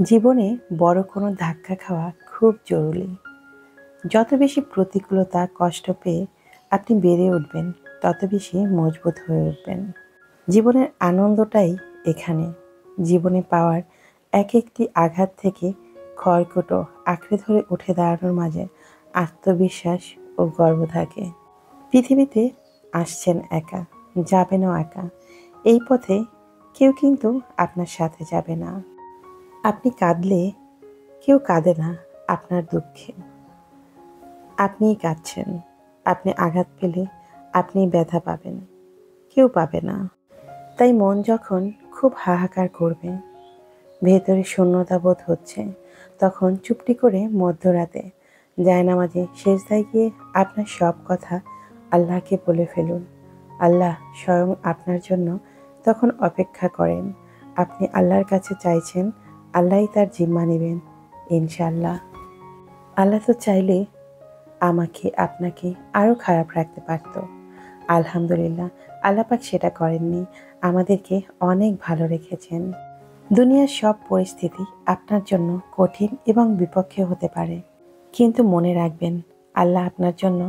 জীবনে বড় কোনো ধাক্কা খাওয়া খুব জরুরি। যত বেশি প্রতিকূলতা, কষ্ট পেয়ে আপনি বেড়ে উঠবেন, তত বেশি মজবুত হয়ে উঠবেন। জীবনের আনন্দটাই এখানে। জীবনে পাওয়ার এক একটি আঘাত থেকে ক্ষয়কোটো আঁকড়ে ধরে উঠে দাঁড়ানোর মাঝে আত্মবিশ্বাস ও গর্ব থাকে। পৃথিবীতে আসছেন একা, যাবেনও একা। এই পথে কেউ কিন্তু আপনার সাথে যাবে না। আপনি কাঁদলে কেউ কাঁদে না আপনার দুঃখে। আপনিই কাঁদছেন। আপনি আঘাত পেলে আপনিই ব্যথা পাবেন, কেউ পাবে না। তাই মন যখন খুব হাহাকার করবে, ভেতরে শূন্যতা বোধ হচ্ছে, তখন চুপটি করে মধ্যরাতে জায়নামাজে সেজদায় গিয়ে আপনার সব কথা আল্লাহকে বলে ফেলুন। আল্লাহ স্বয়ং আপনার জন্য তখন অপেক্ষা করেন। আপনি আল্লাহর কাছে চাইছেন, আল্লাহই তার জিম্মা নেবেন ইনশাআল্লাহ। আল্লাহ তো চাইলে আমাকে আপনাকে আরও খারাপ রাখতে পারত। আলহামদুলিল্লাহ, আল্লাহ পাক সেটা করেননি। আমাদেরকে অনেক ভালো রেখেছেন। দুনিয়ার সব পরিস্থিতি আপনার জন্য কঠিন এবং বিপক্ষে হতে পারে, কিন্তু মনে রাখবেন, আল্লাহ আপনার জন্য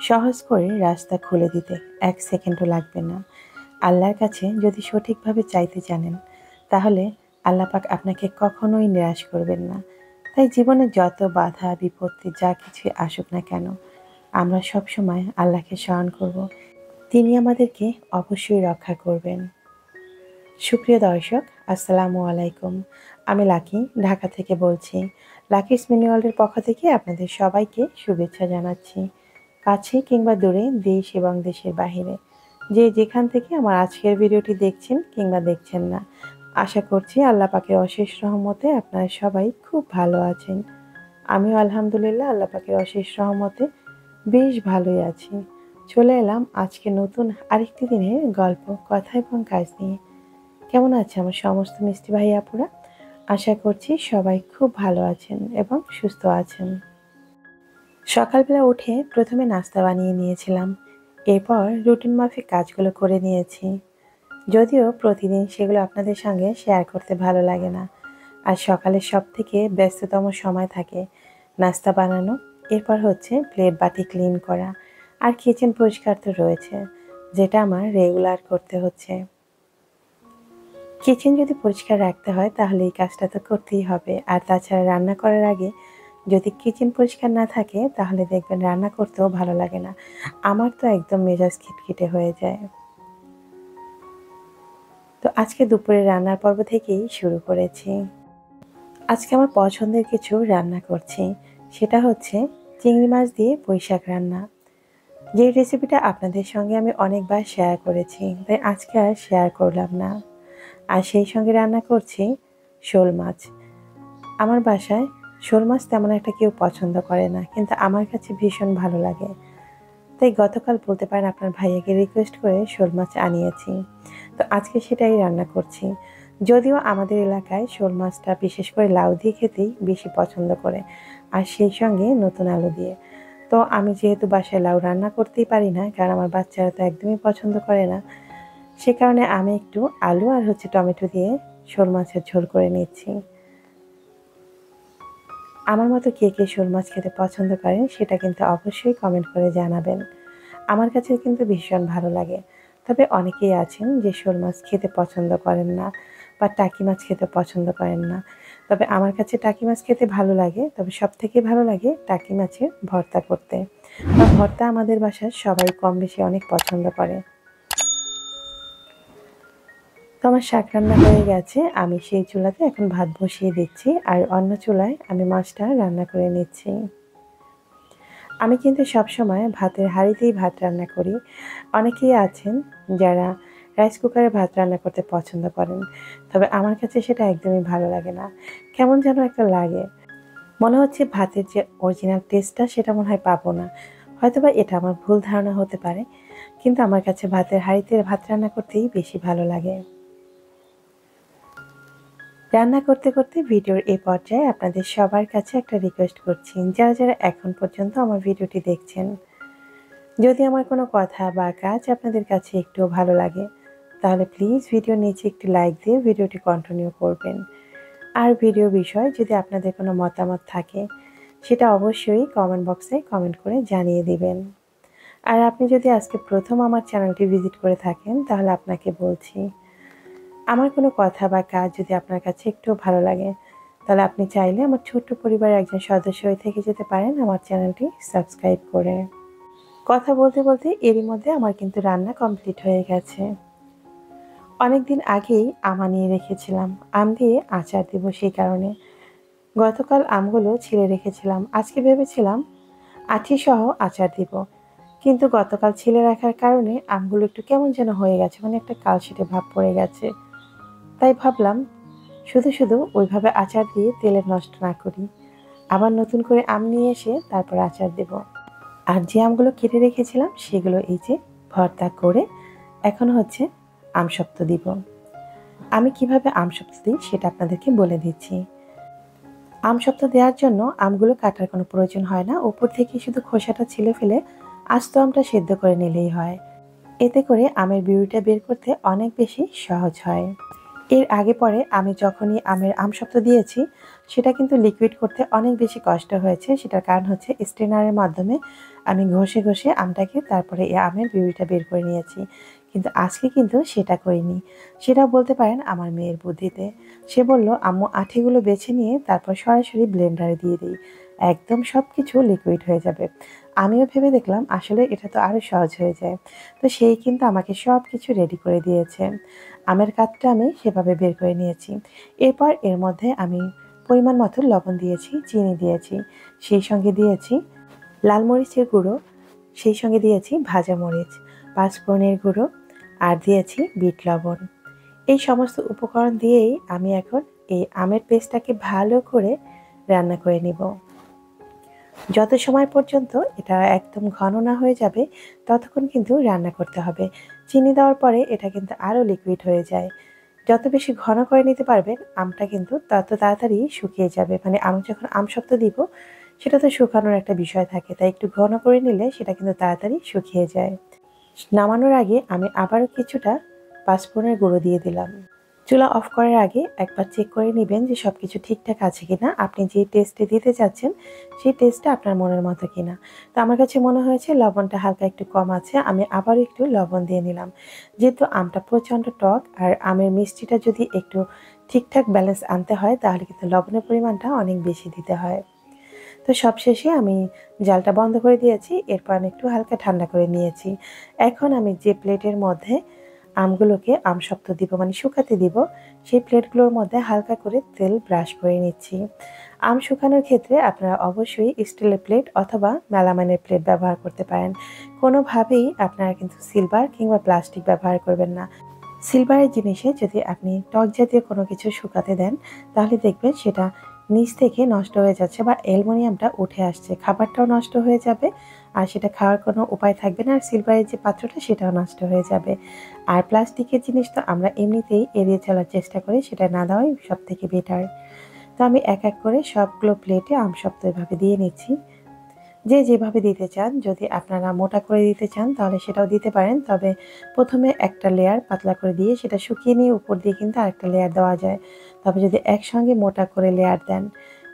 সহজ করে রাস্তা খুলে দিতে এক সেকেন্ডও লাগবে না। আল্লাহর কাছে যদি সঠিকভাবে চাইতে জানেন, তাহলে আল্লাহ পাক আপনাকে কখনোই নিরাশ করবেন না। তাই জীবনে যত বাধা বিপত্তি যা কিছু আসুক না কেন, আমরা সবসময় আল্লাহকে স্মরণ করব। তিনি আমাদেরকে অবশ্যই রক্ষা করবেন। সুপ্রিয় দর্শক, আসসালামু আলাইকুম। আমি লাকি, ঢাকা থেকে বলছি। লাকিস মিনি ওয়ার্ল্ডের পক্ষ থেকে আপনাদের সবাইকে শুভেচ্ছা জানাচ্ছি। কাছে কিংবা দূরে, দেশ এবং দেশের বাহিরে, যে যেখান থেকে আমার আজকের ভিডিওটি দেখছেন কিংবা দেখছেন না, আশা করছি আল্লাহ পাকের অশেষ রহমতে আপনারা সবাই খুব ভালো আছেন। আমিও আলহামদুলিল্লাহ আল্লাহ পাকের অশেষ রহমতে বেশ ভালোই আছি। চলে এলাম আজকে নতুন আরেকটি দিনের গল্প, কথা এবং কাজ নিয়ে। কেমন আছে আমার সমস্ত মিষ্টি ভাই আপুরা? আশা করছি সবাই খুব ভালো আছেন এবং সুস্থ আছেন। সকালবেলা উঠে প্রথমে নাস্তা বানিয়ে নিয়েছিলাম। এরপর রুটিন মাফিক কাজগুলো করে নিয়েছি। যদিও প্রতিদিন সেগুলো আপনাদের সঙ্গে শেয়ার করতে ভালো লাগে না। আর সকালের সব থেকে ব্যস্ততম সময় থাকে নাস্তা বানানো, এরপর হচ্ছে প্লেট বাটি ক্লিন করা, আর কিচেন পরিষ্কার তো রয়েছে, যেটা আমার রেগুলার করতে হচ্ছে। কিচেন যদি পরিষ্কার রাখতে হয় তাহলে এই কাজটা তো করতেই হবে। আর তাছাড়া রান্না করার আগে যদি কিচেন পরিষ্কার না থাকে তাহলে দেখবেন রান্না করতেও ভালো লাগে না। আমার তো একদম মেজাজ খিটখিটে হয়ে যায়। তো আজকে দুপুরে রান্নার পর্ব থেকেই শুরু করেছি। আজকে আমার পছন্দের কিছু রান্না করছি, সেটা হচ্ছে চিংড়ি মাছ দিয়ে পুঁইশাক রান্না। যে রেসিপিটা আপনাদের সঙ্গে আমি অনেকবার শেয়ার করেছি, তাই আজকে আর শেয়ার করলাম না। আর সেই সঙ্গে রান্না করছি শোল মাছ। আমার বাসায় শোল মাছ তেমন একটা কেউ পছন্দ করে না, কিন্তু আমার কাছে ভীষণ ভালো লাগে। তাই গতকাল বলতে পারেন আপনার ভাইয়াকে রিকোয়েস্ট করে শোল মাছ আনিয়েছি। তো আজকে সেটাই রান্না করছি। যদিও আমাদের এলাকায় শোল মাছটা বিশেষ করে লাউ দিয়ে খেতেই বেশি পছন্দ করে, আর সেই সঙ্গে নতুন আলু দিয়ে। তো আমি যেহেতু বাসায় লাউ রান্না করতেই পারি না, কারণ আমার বাচ্চারা তো একদমই পছন্দ করে না, সে কারণে আমি একটু আলু আর টমেটো দিয়ে শোল মাছের ঝোল করে নিচ্ছি। আমার মতো কে কে শোল মাছ খেতে পছন্দ করেন সেটা কিন্তু অবশ্যই কমেন্ট করে জানাবেন। আমার কাছে কিন্তু ভীষণ ভালো লাগে। তবে অনেকেই আছেন যে শোল মাছ খেতে পছন্দ করেন না বা টাকি মাছ খেতে পছন্দ করেন না। তবে আমার কাছে টাকি মাছ খেতে ভালো লাগে, তবে সবথেকে ভালো লাগে টাকি মাছের ভর্তা করতে। বা ভর্তা আমাদের বাসার সবাই কম বেশি অনেক পছন্দ করে। তো আমার শাক রান্না হয়ে গেছে, আমি সেই চুলাতে এখন ভাত বসিয়ে দিচ্ছি, আর অন্য চুলায় আমি মাছটা রান্না করে নিচ্ছি। আমি কিন্তু সবসময় ভাতের হাঁড়িতেই ভাত রান্না করি। অনেকেই আছেন যারা রাইস কুকারে ভাত রান্না করতে পছন্দ করেন, তবে আমার কাছে সেটা একদমই ভালো লাগে না। কেমন যেন একটা লাগে, মনে হচ্ছে ভাতের যে অরিজিনাল টেস্টটা সেটা মনে হয় পাবো না। হয়তোবা এটা আমার ভুল ধারণা হতে পারে, কিন্তু আমার কাছে ভাতের হাঁড়িতে ভাত রান্না করতেই বেশি ভালো লাগে। রান্না করতে করতে ভিডিওর এই পর্যায়ে আপনাদের সবার কাছে একটা রিকোয়েস্ট করছি, যারা যারা এখন পর্যন্ত আমার ভিডিওটি দেখছেন, যদি আমার কোনো কথা বা কাজ আপনাদের কাছে একটু ভালো লাগে, তাহলে প্লিজ ভিডিওর নিচে একটি লাইক দিয়ে ভিডিওটি কন্টিনিউ করবেন। আর ভিডিও বিষয়ে যদি আপনাদের কোনো মতামত থাকে সেটা অবশ্যই কমেন্ট বক্সে কমেন্ট করে জানিয়ে দিবেন। আর আপনি যদি আজকে প্রথম আমার চ্যানেলটি ভিজিট করে থাকেন তাহলে আপনাকে বলছি, আমার কোনো কথা বা কাজ যদি আপনার কাছে একটু ভালো লাগে তাহলে আপনি চাইলে আমার ছোট্ট পরিবারের একজন সদস্য হয়ে থেকে যেতে পারেন আমার চ্যানেলটি সাবস্ক্রাইব করে। কথা বলতে বলতে এরই মধ্যে আমার কিন্তু রান্না কমপ্লিট হয়ে গেছে। অনেকদিন আগেই আম আনিয়ে রেখেছিলাম, আম দিয়ে আচার দেব, সেই কারণে গতকাল আমগুলো ছিলে রেখেছিলাম। আজকে ভেবেছিলাম আঁটি সহ আচার দিব, কিন্তু গতকাল ছিলে রাখার কারণে আমগুলো একটু কেমন যেন হয়ে গেছে, মানে একটা কালশিটে ভাব পড়ে গেছে। তাই ভাবলাম শুধু শুধু ওইভাবে আচার দিয়ে তেলে নষ্ট না করি, আবার নতুন করে আম নিয়ে এসে তারপর আচার দেব। আর যে আমগুলো কেটে রেখেছিলাম সেগুলো এই যে ভর্তা করে এখন হচ্ছে আমসত্ত্ব দিব। আমি কিভাবে আমসত্ত্ব দিই সেটা আপনাদেরকে বলে দিচ্ছি। আমসত্ত্ব দেওয়ার জন্য আমগুলো কাটার কোনো প্রয়োজন হয় না, উপর থেকে শুধু খোসাটা ছিলে ফেলে আস্ত আমটা সেদ্ধ করে নিলেই হয়। এতে করে আমের বিউরিটা বের করতে অনেক বেশি সহজ হয়। এর আগে পরে আমি যখনই আমের আমসত্ত্ব দিয়েছি সেটা কিন্তু লিকুইড করতে অনেক বেশি কষ্ট হয়েছে। সেটার কারণ হচ্ছে স্ট্রেনারের মাধ্যমে আমি ঘষে ঘষে আমটাকে তারপরে এই আমের বিউরিটা বের করে নিয়েছি। কিন্তু আজকে কিন্তু সেটা করিনি। সেটাও বলতে পারেন আমার মেয়ের বুদ্ধিতে। সে বলল, আম্মু আঠিগুলো বেছে নিয়ে তারপর সরাসরি ব্লেন্ডারে দিয়ে দিই, একদম সব কিছু লিকুইড হয়ে যাবে। আমিও ভেবে দেখলাম আসলে এটা তো আরও সহজ হয়ে যায়। তো সেই কিন্তু আমাকে সব কিছু রেডি করে দিয়েছে। আমের কাতটা আমি সেভাবে বের করে নিয়েছি। এরপর এর মধ্যে আমি পরিমাণ মতো লবণ দিয়েছি, চিনি দিয়েছি, সেই সঙ্গে দিয়েছি লাল মরিচের গুঁড়ো, সেই সঙ্গে দিয়েছি ভাজা মরিচ, পাঁচফোড়নের গুঁড়ো আর দিয়েছি বিট লবণ। এই সমস্ত উপকরণ দিয়েই আমি এখন এই আমের পেস্টটাকে ভালো করে রান্না করে নিব। যত সময় পর্যন্ত এটা একদম ঘন না হয়ে যাবে ততক্ষণ কিন্তু রান্না করতে হবে। চিনি দেওয়ার পরে এটা কিন্তু আরও লিকুইড হয়ে যায়। যত বেশি ঘন করে নিতে পারবেন আমটা কিন্তু তত তাড়াতাড়ি শুকিয়ে যাবে। মানে আমি যখন আমসত্ত্ব দিব সেটা তো শুকানোর একটা বিষয় থাকে, তাই একটু ঘন করে নিলে সেটা কিন্তু তাড়াতাড়ি শুকিয়ে যায়। নামানোর আগে আমি আবারও কিছুটা পাঁচফোড়নের গুঁড়ো দিয়ে দিলাম। চুলা অফ করার আগে একবার চেক করে নেবেন যে সব কিছু ঠিকঠাক আছে কিনা, আপনি যে টেস্টে দিতে চাচ্ছেন সেই টেস্টটা আপনার মনের মতো কিনা। তো আমার কাছে মনে হয়েছে লবণটা হালকা একটু কম আছে, আমি আবারও একটু লবণ দিয়ে নিলাম। যেহেতু আমটা প্রচণ্ড টক আর আমের মিষ্টিটা যদি একটু ঠিকঠাক ব্যালেন্স আনতে হয় তাহলে কিন্তু লবণের পরিমাণটা অনেক বেশি দিতে হয়। তো সবশেষে আমি জালটা বন্ধ করে দিয়েছি, এরপর আমি একটু হালকা ঠান্ডা করে নিয়েছি। এখন আমি যে প্লেটের মধ্যে আমগুলোকে আমসত্ত্ব দিব, মানে শুকাতে দিব, সেই প্লেটগুলোর মধ্যে হালকা করে তেল ব্রাশ করে নিচ্ছি। আম শুকানোর ক্ষেত্রে আপনারা অবশ্যই স্টিলের প্লেট অথবা মেলামাইনের প্লেট ব্যবহার করতে পারেন। কোনোভাবেই আপনারা কিন্তু সিলভার কিংবা প্লাস্টিক ব্যবহার করবেন না। সিলভারের জিনিসে যদি আপনি টক জাতীয় কোনো কিছু শুকাতে দেন তাহলে দেখবেন সেটা নিচ থেকে নষ্ট হয়ে যাচ্ছে বা অ্যালুমিনিয়ামটা উঠে আসছে, খাবারটাও নষ্ট হয়ে যাবে আর সেটা খাওয়ার কোনো উপায় থাকবে না। আর সিলভারের যে পাত্রটা সেটাও নষ্ট হয়ে যাবে। আর প্লাস্টিকের জিনিস তো আমরা এমনিতেই এড়িয়ে চলার চেষ্টা করি, সেটা না দেওয়াই সব থেকে বেটার। তো আমি এক এক করে সবগুলো প্লেটে আমসত্ত্ব এভাবে দিয়ে নিচ্ছি। যে যেভাবে দিতে চান, যদি আপনারা মোটা করে দিতে চান তাহলে সেটাও দিতে পারেন, তবে প্রথমে একটা লেয়ার পাতলা করে দিয়ে সেটা শুকিয়ে নিয়ে উপর দিয়ে কিন্তু আরেকটা লেয়ার দেওয়া যায়। তবে যদি একসঙ্গে মোটা করে লেয়ার দেন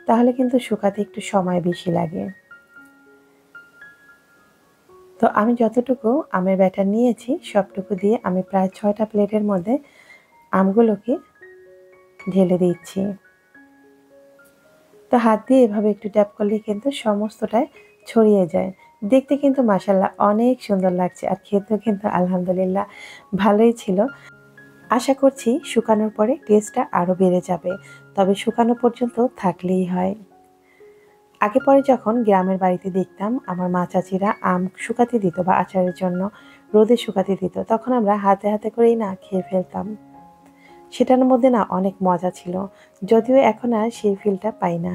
তাহলে কিন্তু শুকাতে একটু সময় বেশি লাগে। তো আমি যতটুকু আমের ব্যাটার নিয়েছি সবটুকু দিয়ে আমি প্রায় 6টা প্লেটের মধ্যে আমগুলোকে ঢেলে দিচ্ছি। তো হাত দিয়ে এভাবে একটু ট্যাপ করলে কিন্তু সমস্তটাই ছড়িয়ে যায়। দেখতে কিন্তু মাশাআল্লাহ অনেক সুন্দর লাগছে আর খেতেও কিন্তু আলহামদুলিল্লাহ ভালোই ছিল। আশা করছি শুকানোর পরে টেস্টটা আরও বেড়ে যাবে, তবে শুকানো পর্যন্ত থাকলেই হয়। আগে পরে যখন গ্রামের বাড়িতে দেখতাম আমার মা চাচিরা আম শুকাতে দিত বা আচারের জন্য রোদে শুকাতে দিত, তখন আমরা হাতে হাতে করেই না খেয়ে ফেলতাম। সেটার মধ্যে না অনেক মজা ছিল, যদিও এখন আর সেই ফিলটা পাই না।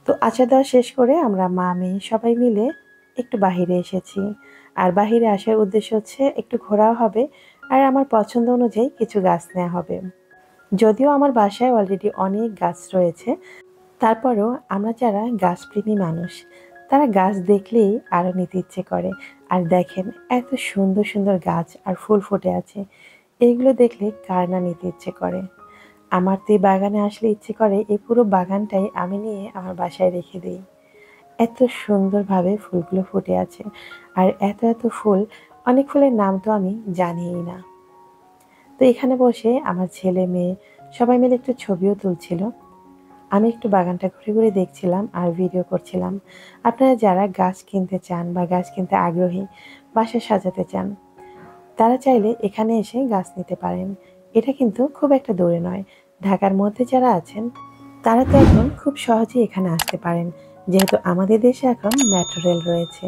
তো আচার দেওয়া শেষ করে আমরা মা মেয়ে সবাই মিলে একটু বাহিরে এসেছি। আর বাহিরে আসার উদ্দেশ্য হচ্ছে একটু ঘোরাও হবে আর আমার পছন্দ অনুযায়ী কিছু গাছ নেওয়া হবে। যদিও আমার বাসায় অলরেডি অনেক গাছ রয়েছে, তারপরেও আমরা যারা গাছপ্রেমী মানুষ তারা গাছ দেখলেই আরও নিতে ইচ্ছে করে। আর দেখেন এত সুন্দর সুন্দর গাছ আর ফুল ফুটে আছে, এইগুলো দেখলে কার না নিতে ইচ্ছে করে। আমার তো এই বাগানে আসলে ইচ্ছে করে এই পুরো বাগানটাই আমি নিয়ে আমার বাসায় রেখে দিই। এত সুন্দরভাবে ফুলগুলো ফুটে আছে। আর এত এত ফুল, অনেক ফুলের নাম তো আমি জানিই না। তো এখানে বসে আমার ছেলে মেয়ে সবাই মিলে একটু ছবিও তুলছিল। আমি একটু বাগানটা ঘুরে ঘুরে দেখছিলাম আর ভিডিও করছিলাম। আপনারা যারা গাছ কিনতে চান বা গাছ কিনতে আগ্রহী, বাসা সাজাতে চান, তারা চাইলে এখানে এসে গাছ নিতে পারেন। এটা কিন্তু খুব একটা দূরে নয়। ঢাকার মধ্যে যারা আছেন তারা তো এখন খুব সহজেই এখানে আসতে পারেন, যেহেতু আমাদের দেশে এখন মেট্রো রেল রয়েছে।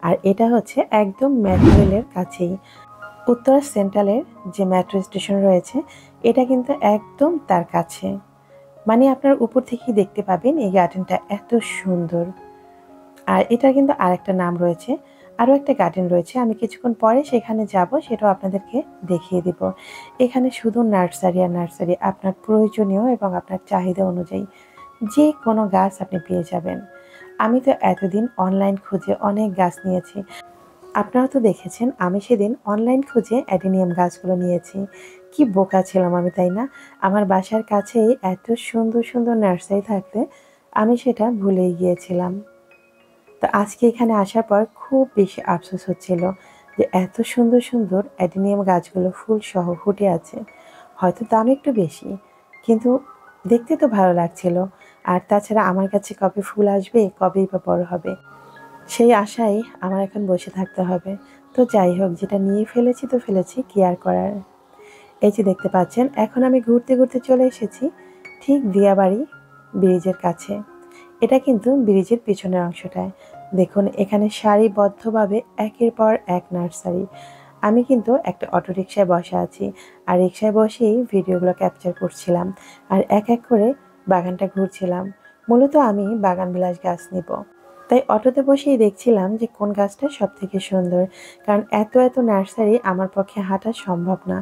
আর এটা হচ্ছে একদম মেট্রো রেলের কাছেই। উত্তরা সেন্ট্রালের যে মেট্রো স্টেশন রয়েছে, এটা কিন্তু একদম তার কাছে। মানে আপনার উপর থেকেই দেখতে পাবেন এই গার্ডেনটা এত সুন্দর। আর এটা কিন্তু আরেকটা নাম রয়েছে, আরও একটা গার্ডেন রয়েছে। আমি কিছুক্ষণ পরে সেখানে যাব, সেটাও আপনাদেরকে দেখিয়ে দিব। এখানে শুধু নার্সারি আর নার্সারি, আপনার প্রয়োজনীয় এবং আপনার চাহিদা অনুযায়ী যে কোনো গাছ আপনি পেয়ে যাবেন। আমি তো এতদিন অনলাইন খুঁজে অনেক গাছ নিয়েছি। আপনারা তো দেখেছেন আমি সেদিন অনলাইন খুঁজে অ্যাডেনিয়াম গাছগুলো নিয়েছি। কি বোকা ছিলাম আমি, তাই না? আমার বাসার কাছেই এত সুন্দর সুন্দর নার্সারি থাকতে আমি সেটা ভুলেই গিয়েছিলাম। তো আজকে এখানে আসার পর খুব বেশি আফসোস হচ্ছিল যে এত সুন্দর সুন্দর অ্যাডেনিয়াম গাছগুলো ফুল সহ ফুটে আছে। হয়তো দাম একটু বেশি, কিন্তু দেখতে তো ভালো লাগছিল। আর তাছাড়া আমার কাছে কবে ফুল আসবে, কবেই বা বড় হবে, সেই আশায় আমার এখন বসে থাকতে হবে। তো যাই হোক, যেটা নিয়ে ফেলেছি তো ফেলেছি, কি আর করার। এই যে দেখতে পাচ্ছেন, এখন আমি ঘুরতে ঘুরতে চলে এসেছি ঠিক দিয়াবাড়ি ব্রিজের কাছে। এটা কিন্তু ব্রিজের পিছনের অংশটায়। দেখুন এখানে সারিবদ্ধভাবে একের পর এক নার্সারি। আমি কিন্তু একটা অটোরিকশায় বসা আছি, আর রিকশায় বসেই ভিডিওগুলো ক্যাপচার করছিলাম আর এক এক করে বাগানটা ঘুরছিলাম। মূলত আমি বাগান বিলাস গাছ নিব, তাই অটোতে বসেই দেখছিলাম যে কোন গাছটা সব থেকে সুন্দর। কারণ এত এত নার্সারি আমার পক্ষে হাঁটা সম্ভব না।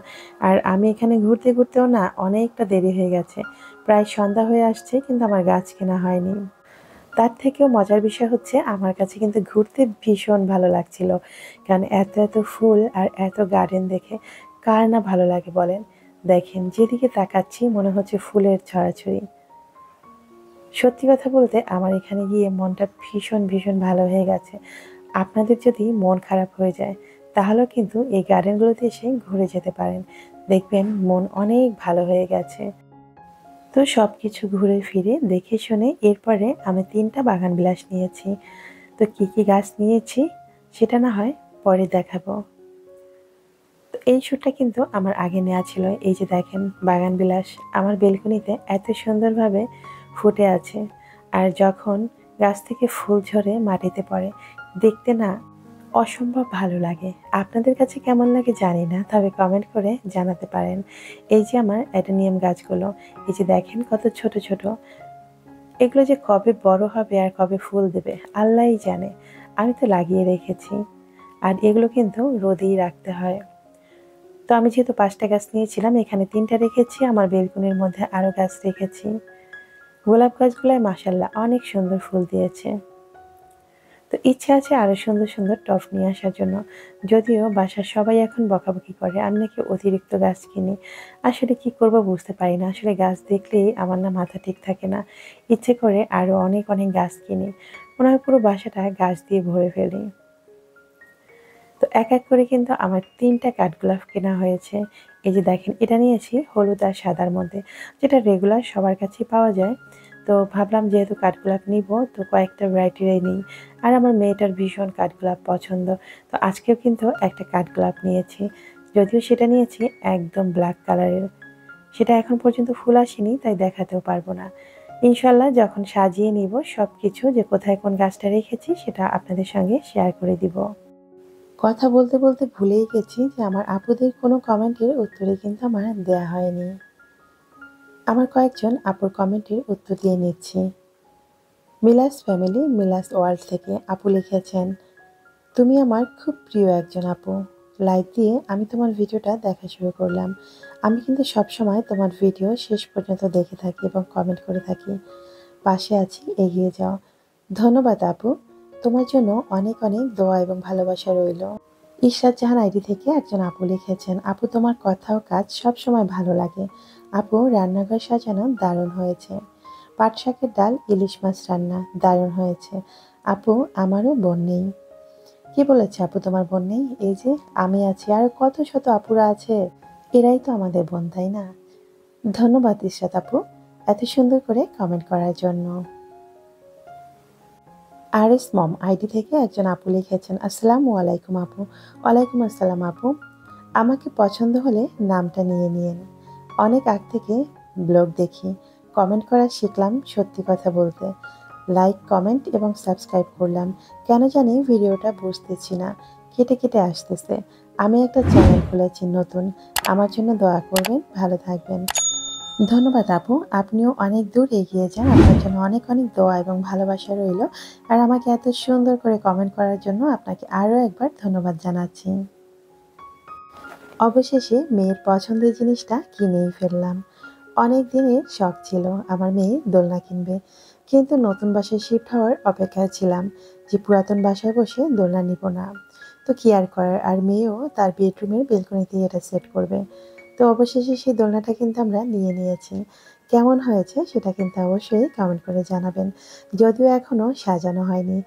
আর আমি এখানে ঘুরতে ঘুরতেও না অনেকটা দেরি হয়ে গেছে, প্রায় সন্ধ্যা হয়ে আসছে, কিন্তু আমার গাছ কেনা হয়নি। তার থেকেও মজার বিষয় হচ্ছে আমার কাছে কিন্তু ঘুরতে ভীষণ ভালো লাগছিল। কারণ এত এত ফুল আর এত গার্ডেন দেখে কার না ভালো লাগে বলেন? দেখেন যেদিকে তাকাচ্ছি মনে হচ্ছে ফুলের ছড়াছড়ি। সত্যি কথা বলতে আমার এখানে গিয়ে মনটা ভীষণ ভীষণ ভালো হয়ে গেছে। আপনাদের যদি মন খারাপ হয়ে যায়, তাহলেও কিন্তু এই গার্ডেনগুলোতে এসে ঘুরে যেতে পারেন। দেখবেন মন অনেক ভালো হয়ে গেছে। তো সব কিছু ঘুরে ফিরে দেখে শুনে এরপরে আমি ৩টা বাগান বিলাস নিয়েছি। তো কি কি গাছ নিয়েছি সেটা না হয় পরে দেখাবো। তো এই শ্যুটটা কিন্তু আমার আগে নেওয়া ছিল। এই যে দেখেন বাগান বিলাস আমার বেলকনিতে এত সুন্দরভাবে ফুটে আছে। আর যখন গাছ থেকে ফুল ঝরে মাটিতে পড়ে, দেখতে না অসম্ভব ভালো লাগে। আপনাদের কাছে কেমন লাগে জানি না, তবে কমেন্ট করে জানাতে পারেন। এই যে আমার অ্যাডেনিয়াম গাছগুলো, এই যে দেখেন কত ছোট ছোট। এগুলো যে কবে বড় হবে আর কবে ফুল দেবে আল্লাহই জানে। আমি তো লাগিয়ে রেখেছি। আর এগুলো কিন্তু রোদেই রাখতে হয়। তো আমি যেহেতু 5টা গাছ নিয়েছিলাম, এখানে 3টা রেখেছি, আমার বেলকনির মধ্যে আরও গাছ রেখেছি। গোলাপ গাছগুলোয় মাশাআল্লাহ অনেক সুন্দর ফুল দিয়েছে। তো ইচ্ছা আছে আরও সুন্দর সুন্দর টব নিয়ে আসার জন্য। যদিও বাসার সবাই এখন বকাবকি করে আমি নাকি অতিরিক্ত গাছ কিনি। আসলে কি করব বুঝতে পারি না। আসলে গাছ দেখলেই আমার না মাথা ঠিক থাকে না। ইচ্ছে করে আরও অনেক অনেক গাছ কিনি। মনে হয় পুরো বাসাটা গাছ দিয়ে ভরে ফেলি। তো এক এক করে কিন্তু আমার 3টা কাঠগোলাপ কেনা হয়েছে। এই যে দেখেন এটা নিয়েছি হলুদ আর সাদার মধ্যে, যেটা রেগুলার সবার কাছেই পাওয়া যায়। তো ভাবলাম যেহেতু কাঠগোলাপ নিব তো কয়েকটা ভ্যারাইটিরই নিই। আর আমার মেয়েটার ভীষণ কাঠগোলাপ পছন্দ। তো আজকেও কিন্তু একটা কাঠগোলাপ নিয়েছি। যদিও সেটা নিয়েছি একদম ব্ল্যাক কালারের। সেটা এখন পর্যন্ত ফুল আসেনি, তাই দেখাতেও পারবো না। ইনশাল্লাহ যখন সাজিয়ে নিব সবকিছু, যে কোথায় কোন গাছটা রেখেছি সেটা আপনাদের সঙ্গে শেয়ার করে দিব। কথা বলতে বলতে ভুলেই গেছি যে আমার আপুদের কোনো কমেন্টের উত্তরই কিন্তু আমার দেয়া হয়নি। আমার কয়েকজন আপুর কমেন্টের উত্তর দিয়ে নিচ্ছি। মিলাস ফ্যামিলি মিলাস ওয়ার্ল্ড থেকে আপু লিখেছেন, তুমি আমার খুব প্রিয় একজন আপু। লাইক দিয়ে আমি তোমার ভিডিওটা দেখা শুরু করলাম। আমি কিন্তু সবসময় তোমার ভিডিও শেষ পর্যন্ত দেখে থাকি এবং কমেন্ট করে থাকি। পাশে আছি, এগিয়ে যাও। ধন্যবাদ আপু, তোমার জন্য অনেক অনেক দোয়া এবং ভালোবাসা রইল। ইশরাত জাহান আইডি থেকে একজন আপু লিখেছেন, আপু তোমার কথা ও কাজ সবসময় ভালো লাগে। আপু রান্নাঘর সাজানো দারুণ হয়েছে। পাট শাকের ডাল ইলিশ মাছ রান্না দারুণ হয়েছে। আপু আমারও বোন নেই। কি বলেছে আপু তোমার বোন নেই? এই যে আমি আছি আর কত শত আপুরা আছে, এরাই তো আমাদের বোন, তাই না? ধন্যবাদ ইশরাত আপু এত সুন্দর করে কমেন্ট করার জন্য। আর এস মম আইডি থেকে একজন আপু লিখেছেন, আসসালামু আলাইকুম আপু। ওয়ালাইকুম আসসালাম আপু। আমাকে পছন্দ হলে নামটা নিয়ে নিয়েন। অনেক আগ থেকে ব্লগ দেখি, কমেন্ট করা শিখলাম সত্যি কথা বলতে। লাইক কমেন্ট এবং সাবস্ক্রাইব করলাম, কেন জানি ভিডিওটা বুঝতেছি না, কেটে কেটে আসতেছে। আমি একটা চ্যানেল খুলেছি নতুন, আমার জন্য দোয়া করবেন, ভালো থাকবেন। ধন্যবাদ আপু, আপনিও অনেক দূর এগিয়ে যান, আপনার জন্য অনেক অনেক দোয়া এবং ভালোবাসা রইল। আর আমাকে এত সুন্দর করে কমেন্ট করার জন্য আপনাকে আরও একবার ধন্যবাদ জানাচ্ছি। অবশেষে মেয়ের পছন্দের জিনিসটা কিনেই ফেললাম। অনেক দিনের শখ ছিল আমার মেয়ে দোলনা কিনবে, কিন্তু নতুন বাসায় শিফট হওয়ার অপেক্ষায় ছিলাম যে পুরাতন বাসায় বসে দোলনা নিব না। তো কি আর করার, আর মেয়েও তার বেডরুমের বেলকনিতেই এটা সেট করবে। তো অবশেষে সেই দোলনাটা কিন্তু আমরা নিয়ে নিয়েছি। কেমন হয়েছে সেটা কিন্তু অবশ্যই কমেন্ট করে জানাবেন। যদিও এখনও সাজানো হয়নি,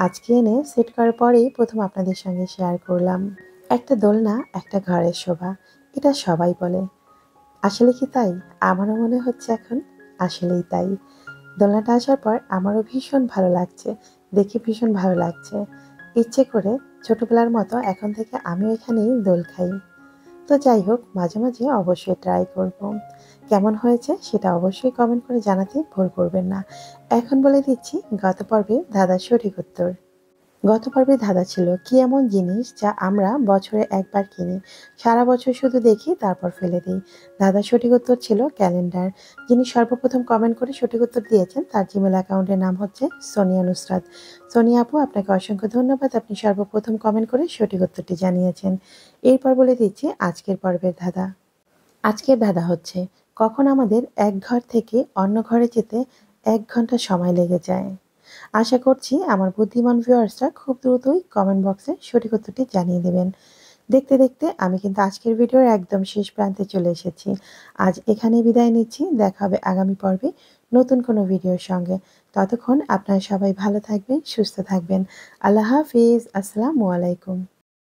আজকে এনে সেট করার পরেই প্রথম আপনাদের সঙ্গে শেয়ার করলাম। একটা দোলনা একটা ঘরের শোভা, এটা সবাই বলে। আসলে কি তাই? আমারও মনে হচ্ছে এখন আসলেই তাই। দোলনাটা আসার পর আমারও ভীষণ ভালো লাগছে, দেখে ভীষণ ভালো লাগছে। ইচ্ছে করে ছোটবেলার মতো এখন থেকে আমিও এখানেই দোল খাই। তো যাই হোক, মাঝে মাঝে অবশ্যই ট্রাই করব। কেমন হয়েছে সেটা অবশ্যই কমেন্ট করে জানাতে ভুল করবেন না। এখন বলে দিচ্ছি গত পর্বে দাদার সঠিক উত্তর। গত পর্বে ধাঁধা ছিল, কি এমন জিনিস যা আমরা বছরে একবার কিনি, সারা বছর শুধু দেখি তারপর ফেলে দিই? ধাঁধার সঠিক উত্তর ছিল ক্যালেন্ডার। যিনি সর্বপ্রথম কমেন্ট করে সঠিক উত্তর দিয়েছেন তার জিমেল অ্যাকাউন্টের নাম হচ্ছে সোনিয়া নুসরাত। সোনিয়া আপু আপনাকে অসংখ্য ধন্যবাদ, আপনি সর্বপ্রথম কমেন্ট করে সঠিক উত্তরটি জানিয়েছেন। এরপর বলে দিচ্ছি আজকের পর্বের ধাঁধা। আজকের ধাঁধা হচ্ছে, কখন আমাদের এক ঘর থেকে অন্য ঘরে যেতে 1 ঘন্টা সময় লেগে যায়? আশা করছি আমার বুদ্ধিমান ভিউয়ার্সরা খুব দ্রুতই কমেন্ট বক্সে সঠিক উত্তরটি জানিয়ে দেবেন। দেখতে দেখতে আমি কিন্তু আজকের ভিডিওর একদম শেষ প্রান্তে চলে এসেছি। আজ এখানেই বিদায় নিচ্ছি, দেখা হবে আগামী পর্বে নতুন কোনো ভিডিওর সঙ্গে। ততক্ষণ আপনারা সবাই ভালো থাকবেন, সুস্থ থাকবেন। আল্লাহ হাফিজ, আসসালামু আলাইকুম।